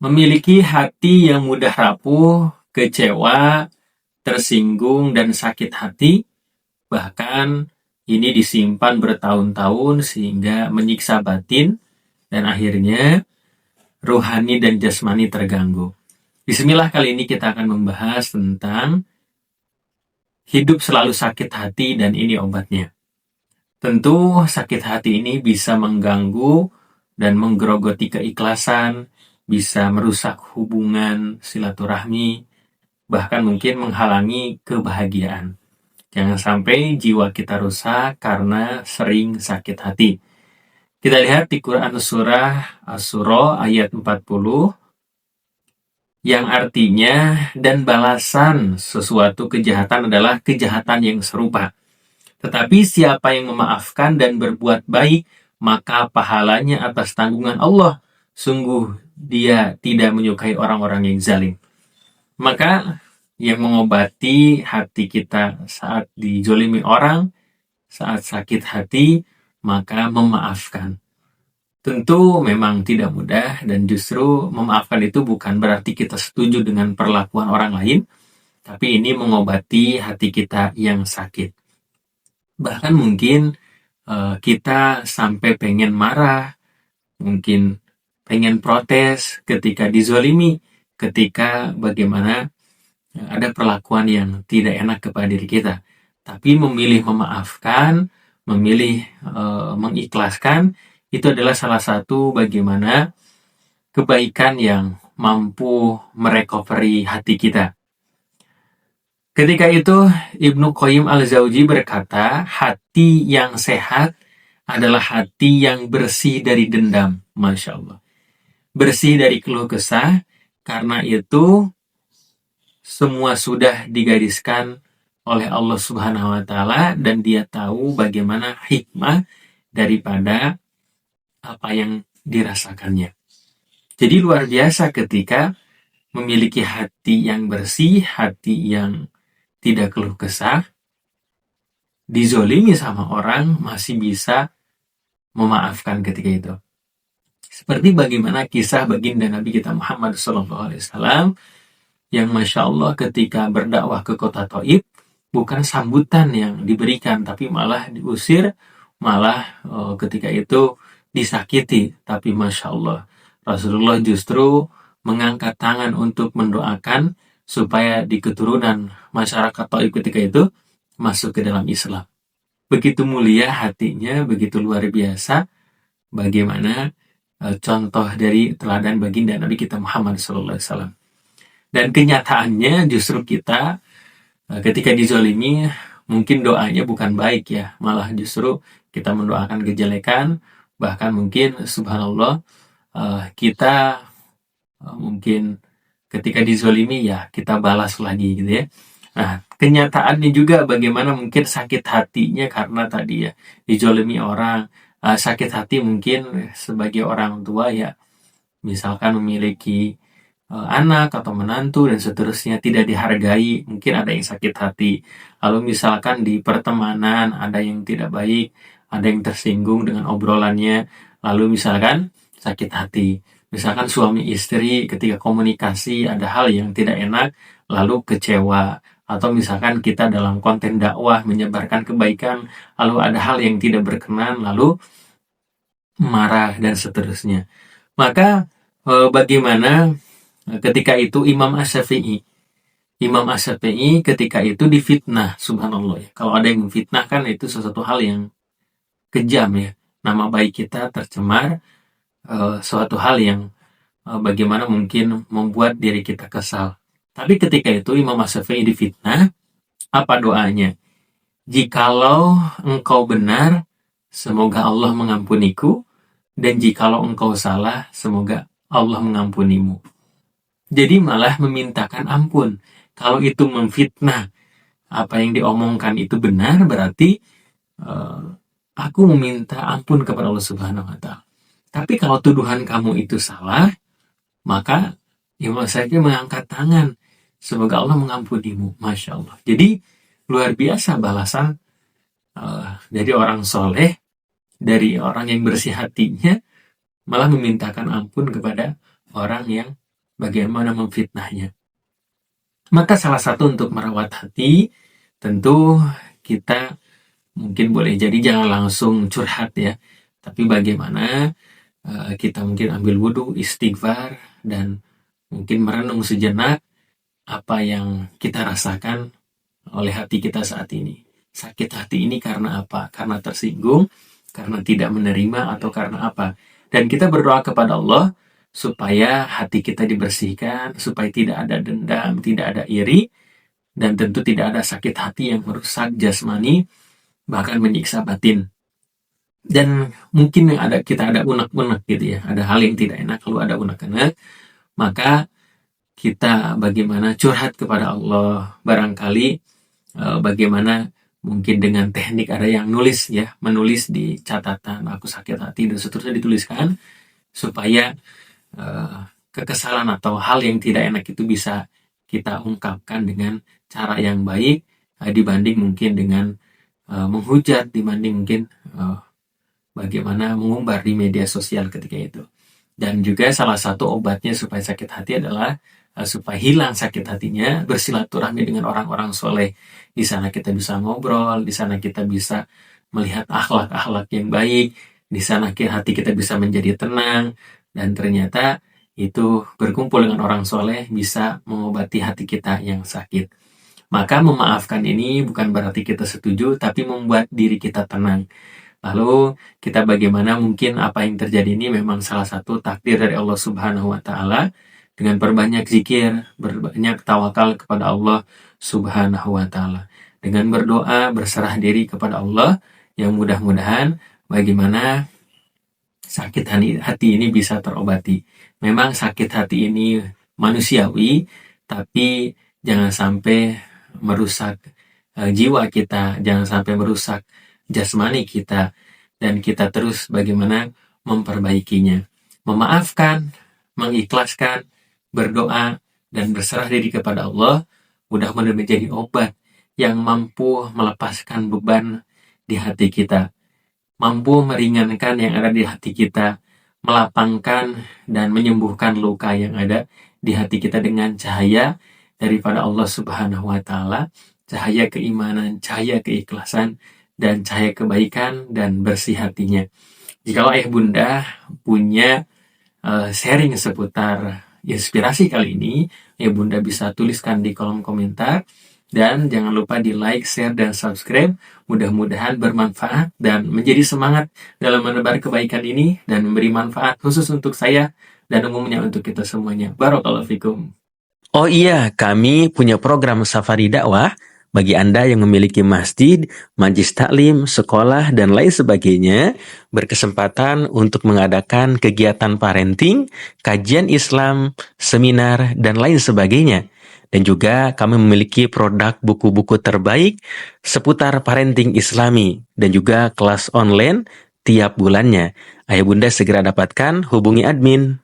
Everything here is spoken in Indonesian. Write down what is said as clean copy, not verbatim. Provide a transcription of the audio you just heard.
Memiliki hati yang mudah rapuh, kecewa, tersinggung, dan sakit hati, bahkan ini disimpan bertahun-tahun sehingga menyiksa batin dan akhirnya rohani dan jasmani terganggu. Bismillah, kali ini kita akan membahas tentang hidup selalu sakit hati dan ini obatnya. Tentu sakit hati ini bisa mengganggu dan menggerogoti keikhlasan, bisa merusak hubungan silaturahmi, bahkan mungkin menghalangi kebahagiaan. Jangan sampai jiwa kita rusak karena sering sakit hati. Kita lihat di Quran surah Asy-Syura ayat 40 yang artinya, dan balasan sesuatu kejahatan adalah kejahatan yang serupa. Tetapi siapa yang memaafkan dan berbuat baik, maka pahalanya atas tanggungan Allah. Sungguh dia tidak menyukai orang-orang yang zalim. Maka yang mengobati hati kita saat dijolimi orang, saat sakit hati, maka memaafkan. Tentu memang tidak mudah, dan justru memaafkan itu bukan berarti kita setuju dengan perlakuan orang lain, tapi ini mengobati hati kita yang sakit. Bahkan mungkin kita sampai pengen marah, mungkin pengen protes ketika dizolimi, ketika bagaimana ada perlakuan yang tidak enak kepada diri kita. Tapi memilih memaafkan, memilih mengikhlaskan, itu adalah salah satu bagaimana kebaikan yang mampu merecovery hati kita. Ketika itu Ibnu Qayyim al-Jauzi berkata, hati yang sehat adalah hati yang bersih dari dendam. Masya Allah. Bersih dari keluh kesah, karena itu semua sudah digariskan oleh Allah Subhanahu wa Ta'ala, dan Dia tahu bagaimana hikmah daripada apa yang dirasakannya. Jadi luar biasa ketika memiliki hati yang bersih, hati yang tidak keluh kesah, dizolimi sama orang, masih bisa memaafkan ketika itu. Seperti bagaimana kisah baginda Nabi kita Muhammad SAW, yang Masya Allah ketika berdakwah ke kota Taif, bukan sambutan yang diberikan, tapi malah diusir, malah ketika itu disakiti. Tapi Masya Allah, Rasulullah justru mengangkat tangan untuk mendoakan supaya di keturunan masyarakat Taif ketika itu masuk ke dalam Islam. Begitu mulia hatinya, begitu luar biasa bagaimana contoh dari teladan baginda Nabi kita Muhammad SAW. Dan kenyataannya justru kita ketika dizolimi, mungkin doanya bukan baik ya, malah justru kita mendoakan kejelekan, bahkan mungkin subhanallah kita mungkin ketika dizolimi ya kita balas lagi gitu ya. Nah, kenyataannya juga bagaimana mungkin sakit hatinya karena tadi ya dizolimi orang, sakit hati mungkin sebagai orang tua ya, misalkan memiliki anak atau menantu dan seterusnya tidak dihargai, mungkin ada yang sakit hati. Lalu misalkan di pertemanan ada yang tidak baik, ada yang tersinggung dengan obrolannya, lalu misalkan sakit hati. Misalkan suami istri ketika komunikasi ada hal yang tidak enak, lalu kecewa. Atau misalkan kita dalam konten dakwah menyebarkan kebaikan, lalu ada hal yang tidak berkenan, lalu marah dan seterusnya. Maka bagaimana ketika itu Imam Asy-Syafi'i ketika itu difitnah, subhanallah ya. Kalau ada yang memfitnah kan itu sesuatu hal yang kejam ya. Nama baik kita tercemar, suatu hal yang bagaimana mungkin membuat diri kita kesal. Tapi ketika itu Imam Asy-Syafi'i difitnah, apa doanya? Jikalau engkau benar, semoga Allah mengampuniku, dan jikalau engkau salah, semoga Allah mengampunimu. Jadi malah memintakan ampun. Kalau itu memfitnah, apa yang diomongkan itu benar, berarti aku meminta ampun kepada Allah Subhanahu wa Ta'ala. Tapi kalau tuduhan kamu itu salah, maka Imam Syafi'i mengangkat tangan, semoga Allah mengampunimu. Masya Allah. Jadi luar biasa balasan dari orang soleh, dari orang yang bersih hatinya, malah memintakan ampun kepada orang yang bagaimana memfitnahnya. Maka salah satu untuk merawat hati, tentu kita mungkin boleh jadi jangan langsung curhat ya, tapi bagaimana kita mungkin ambil wudhu, istighfar, dan mungkin merenung sejenak apa yang kita rasakan oleh hati kita saat ini. Sakit hati ini karena apa? Karena tersinggung, karena tidak menerima, atau karena apa? Dan kita berdoa kepada Allah supaya hati kita dibersihkan, supaya tidak ada dendam, tidak ada iri, dan tentu tidak ada sakit hati yang merusak jasmani, bahkan menyiksa batin. Dan mungkin kita ada unek-unek gitu ya, ada hal yang tidak enak, lalu ada unek-unek, maka kita bagaimana curhat kepada Allah, barangkali bagaimana mungkin dengan teknik ada yang menulis di catatan aku sakit hati dan seterusnya dituliskan supaya kekesalan atau hal yang tidak enak itu bisa kita ungkapkan dengan cara yang baik dibanding mungkin dengan menghujat, dibanding mungkin bagaimana mengumbar di media sosial ketika itu. Dan juga salah satu obatnya supaya sakit hati adalah supaya hilang sakit hatinya, bersilaturahmi dengan orang-orang soleh. Di sana kita bisa ngobrol, di sana kita bisa melihat akhlak-akhlak yang baik, di sana hati kita bisa menjadi tenang, dan ternyata itu berkumpul dengan orang soleh bisa mengobati hati kita yang sakit. Maka memaafkan ini bukan berarti kita setuju, tapi membuat diri kita tenang. Lalu kita bagaimana mungkin apa yang terjadi ini memang salah satu takdir dari Allah Subhanahu wa Ta'ala, dengan berbanyak zikir, berbanyak tawakal kepada Allah Subhanahu wa Ta'ala, dengan berdoa, berserah diri kepada Allah, yang mudah-mudahan bagaimana sakit hati ini bisa terobati. Memang sakit hati ini manusiawi, tapi jangan sampai merusak jiwa kita, jangan sampai merusak jasmani kita, dan kita terus bagaimana memperbaikinya. Memaafkan, mengikhlaskan, berdoa, dan berserah diri kepada Allah mudah-mudahan menjadi obat yang mampu melepaskan beban di hati kita, mampu meringankan yang ada di hati kita, melapangkan dan menyembuhkan luka yang ada di hati kita dengan cahaya daripada Allah Subhanahu wa Ta'ala, cahaya keimanan, cahaya keikhlasan, dan cahaya kebaikan dan bersih hatinya. Jikalau ayah bunda punya sharing seputar inspirasi kali ini, ayah bunda bisa tuliskan di kolom komentar, dan jangan lupa di like, share, dan subscribe. Mudah-mudahan bermanfaat dan menjadi semangat dalam menebar kebaikan ini dan memberi manfaat khusus untuk saya dan umumnya untuk kita semuanya. Barakallahu fikum. Oh iya, kami punya program safari dakwah bagi Anda yang memiliki masjid, majlis taklim, sekolah, dan lain sebagainya, berkesempatan untuk mengadakan kegiatan parenting, kajian Islam, seminar, dan lain sebagainya. Dan juga kami memiliki produk buku-buku terbaik seputar parenting Islami, dan juga kelas online tiap bulannya. Ayah bunda segera dapatkan, hubungi admin.